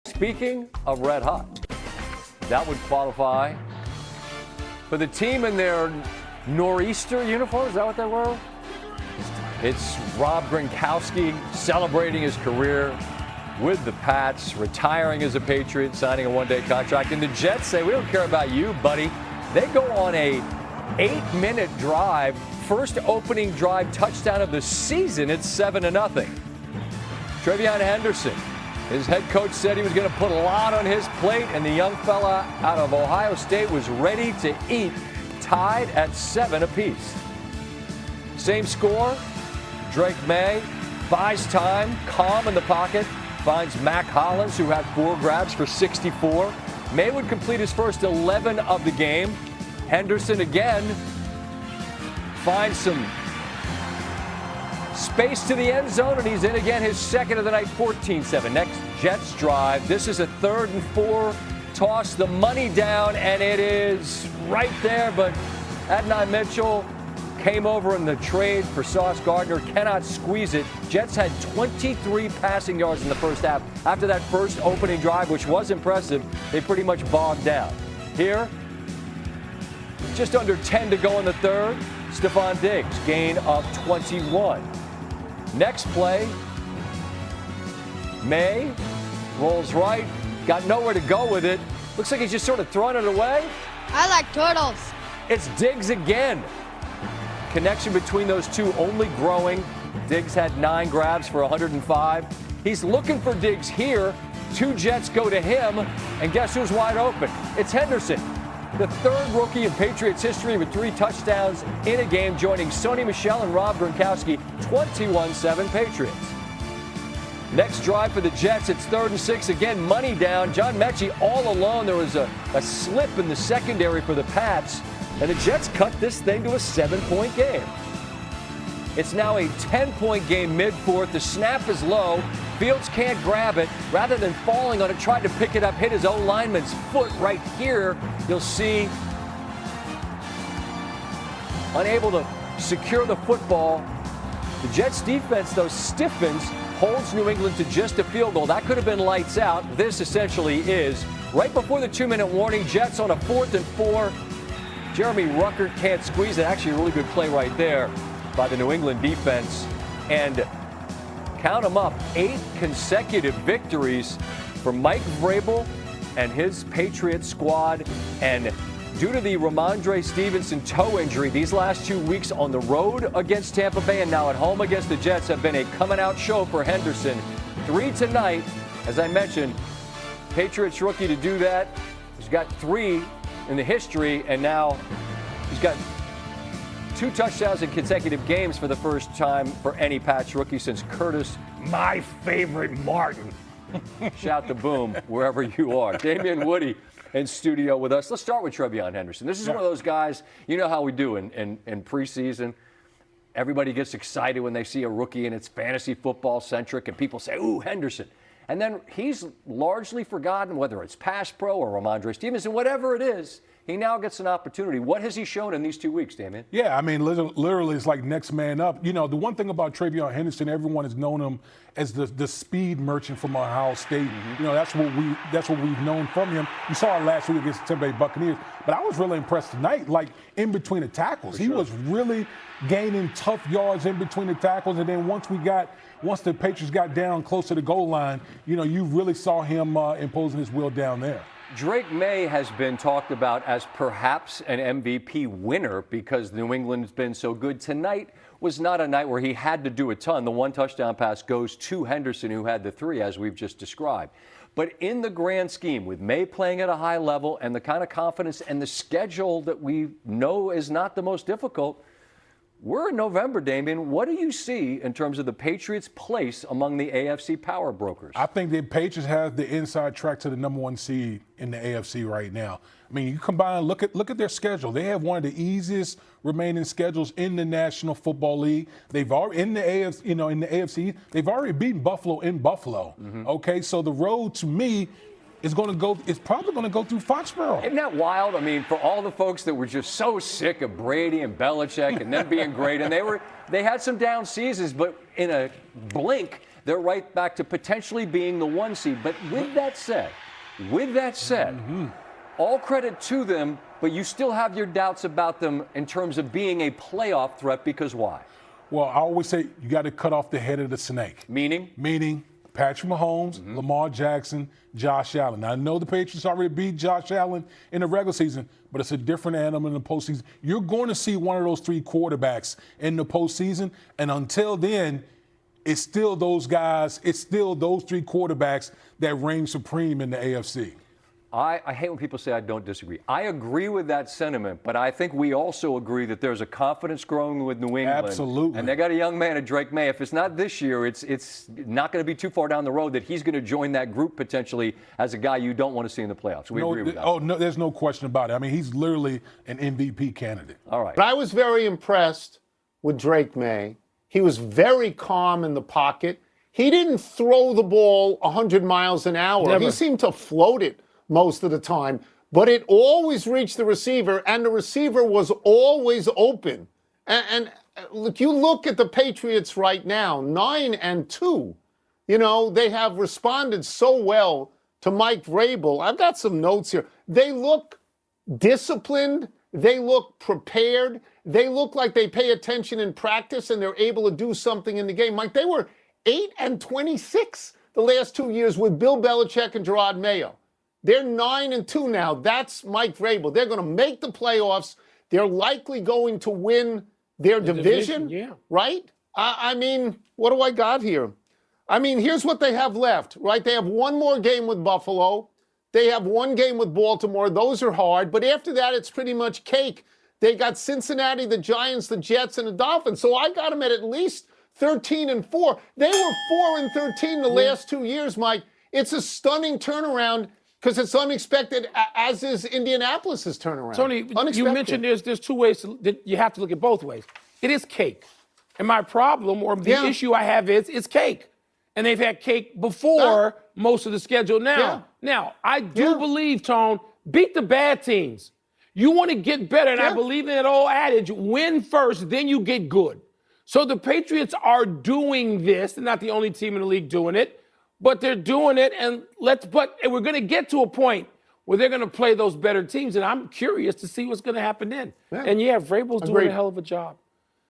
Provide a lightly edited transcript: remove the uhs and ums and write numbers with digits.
Speaking of red hot, that would qualify for the team in their nor'easter uniforms. Is that what they were? It's Rob Gronkowski celebrating his career with the Pats, retiring as a Patriot, signing a one-day contract. And the Jets say, we don't care about you, buddy. They go on a 8-minute drive, first opening drive touchdown of the season. It's 7-0. TreVeyon Henderson, his head coach said he was going to put a lot on his plate, and the young fella out of Ohio State was ready to eat, tied at 7 apiece. Same score, Drake May buys time, calm in the pocket, finds Mac Hollins, who had 4 grabs for 64. May would complete his first 11 of the game. Henderson again finds some space to the end zone, and he's in again, his second of the night, 14-7. Next Jets drive. This is a 3rd and 4. Toss the money down, and it is right there, but Adonai Mitchell came over in the trade for Sauce Gardner, cannot squeeze it. Jets had 23 passing yards in the first half. After that first opening drive, which was impressive, they pretty much bogged down. Here, just under 10 to go in the third. Stephon Diggs, gain of 21. Next play, May rolls right, got nowhere to go with it. Looks like he's just sort of throwing it away. I like turtles. It's Diggs again. Connection between those two only growing. Diggs had 9 grabs for 105. He's looking for Diggs here. 2 Jets go to him, and guess who's wide open? It's Henderson, the 3rd rookie in Patriots history with 3 touchdowns in a game, joining Sony Michel and Rob Gronkowski. 21-7 Patriots. Next drive for the Jets, it's 3rd and 6. Again, money down. John Mechie all alone. There was a slip in the secondary for the Pats, and the Jets cut this thing to a 7-point game. It's now a 10-point game mid-4th. The snap is low. Fields can't grab it. Rather than falling on it, tried to pick it up, hit his own lineman's foot right here. You'll see unable to secure the football. The Jets defense, though, stiffens, holds New England to just a field goal. That could have been lights out. This essentially is. Right before the 2-minute warning, Jets on a 4th and 4. Jeremy Ruckert can't squeeze it. Actually, a really good play right there by the New England defense. And count them up, 8 consecutive victories for Mike Vrabel and his Patriots squad. And due to the Ramondre Stevenson toe injury, these last 2 weeks on the road against Tampa Bay and now at home against the Jets have been a coming-out show for Henderson. 3 tonight, as I mentioned, Patriots rookie to do that. He's got 3 in the history, and now he's got 2 touchdowns in consecutive games for the first time for any Pats rookie since Curtis, my favorite Martin. Shout the boom wherever you are. Damien Woody in studio with us. Let's start with TreVeyon Henderson. This is one of those guys, you know how we do in preseason. Everybody gets excited when they see a rookie and it's fantasy football centric and people say, ooh, Henderson. And then he's largely forgotten, whether it's pass pro or Ramondre Stevenson, whatever it is. He now gets an opportunity. What has he shown in these 2 weeks, Damien? Yeah, I mean, literally, it's like next man up. You know, the one thing about TreVeyon Henderson, everyone has known him as the speed merchant from Ohio State. You know, that's what we've known from him. You saw it last week against the Tampa Bay Buccaneers, but I was really impressed tonight. Like in between the tackles, he was really gaining tough yards in between the tackles, and then once the Patriots got down close to the goal line, you know, you really saw him imposing his will down there. Drake May has been talked about as perhaps an MVP winner because New England's been so good. Tonight was not a night where he had to do a ton. The 1 touchdown pass goes to Henderson, who had the 3, as we've just described. But in the grand scheme, with May playing at a high level and the kind of confidence and the schedule that we know is not the most difficult, we're in November, Damien. What do you see in terms of the Patriots' place among the AFC power brokers? I think the Patriots have the inside track to the number 1 seed in the AFC right now. I mean, you combine, look at their schedule. They have one of the easiest remaining schedules in the National Football League. They've already in the AFC, they've already beaten Buffalo in Buffalo. Okay, so the road to me is probably going to go through Foxborough. Isn't that wild? I mean, for all the folks that were just so sick of Brady and Belichick and them being great, and they had some down seasons, but in a blink, they're right back to potentially being the 1 seed. But with that said, all credit to them, but you still have your doubts about them in terms of being a playoff threat because why? Well, I always say you got to cut off the head of the snake. Meaning? Meaning Patrick Mahomes, Lamar Jackson, Josh Allen. Now, I know the Patriots already beat Josh Allen in the regular season, but it's a different animal in the postseason. You're going to see one of those 3 quarterbacks in the postseason, and until then, it's still those guys, it's still those 3 quarterbacks that reign supreme in the AFC. I hate when people say I don't disagree. I agree with that sentiment, but I think we also agree that there's a confidence growing with New England. Absolutely. And they got a young man at Drake May. If it's not this year, it's not going to be too far down the road that he's going to join that group potentially as a guy you don't want to see in the playoffs. We agree with that. Oh, no, there's no question about it. I mean, he's literally an MVP candidate. All right. But I was very impressed with Drake May. He was very calm in the pocket. He didn't throw the ball 100 miles an hour. Never. He seemed to float it most of the time, but it always reached the receiver, and the receiver was always open. And look, you look at the Patriots right now, 9-2. You know, they have responded so well to Mike Vrabel. I've got some notes here. They look disciplined. They look prepared. They look like they pay attention in practice, and they're able to do something in the game. Mike, they were 8-26 the last 2 years with Bill Belichick and Gerard Mayo. They're 9-2 now. That's Mike Vrabel. They're going to make the playoffs. They're likely going to win their division, yeah. Right? I mean, what do I got here? I mean, here's what they have left, right? They have one more game with Buffalo. They have one game with Baltimore. Those are hard. But after that, it's pretty much cake. They got Cincinnati, the Giants, the Jets, and the Dolphins. So I got them at least 13-4. They were 4-13 the last 2 years, Mike. It's a stunning turnaround because it's unexpected, as is Indianapolis's turnaround. Tony, you mentioned there's 2 ways that you have to look at both ways. It is cake. And my problem or the issue I have is it's cake. And they've had cake before most of the schedule now. Yeah. Now, I do believe, Tone, beat the bad teams. You want to get better, and I believe in that old adage, win first, then you get good. So the Patriots are doing this. They're not the only team in the league doing it, but they're doing it, and we're going to get to a point where they're going to play those better teams, and I'm curious to see what's going to happen then. Yeah. And Vrabel's doing a hell of a job.